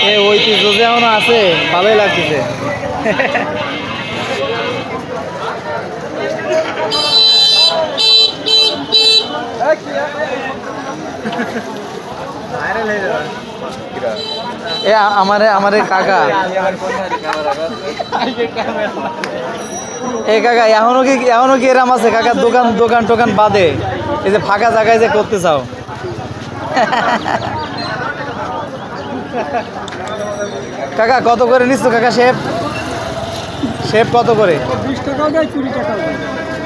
এই ঐতিহ্য যেমন আছে ভালোই লাগতেছে। এ আমারে আমারে কাকা, এ কাকা এখনো কি এরম আছে কাকা? দোকান দোকান টোকান বাদে এই যে ফাঁকা জায়গায় যে করতে চাও। কাকা কত করে নিচ্ছ কাকা শেপ? শেপ কত করে?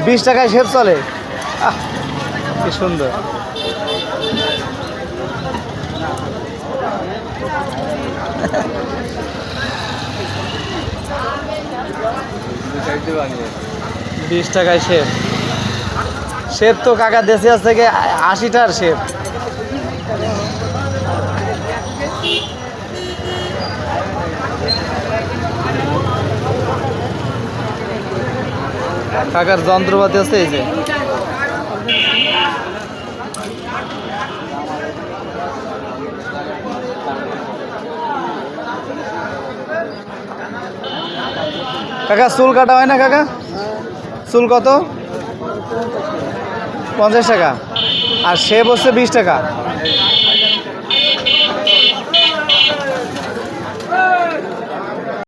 20 টাকায় শেপ চলে? আহ কি সুন্দর। বিশ টাকায় শেপ। শেপ তো কাকা দেশে আজ থেকে 80টার শেপ। কাকার যন্ত্রপাতি আছে এই যে। কাকা চুল কাটা হয় না কাকা? চুল কত? 50 টাকা। আর শেপ হচ্ছে 20 টাকা।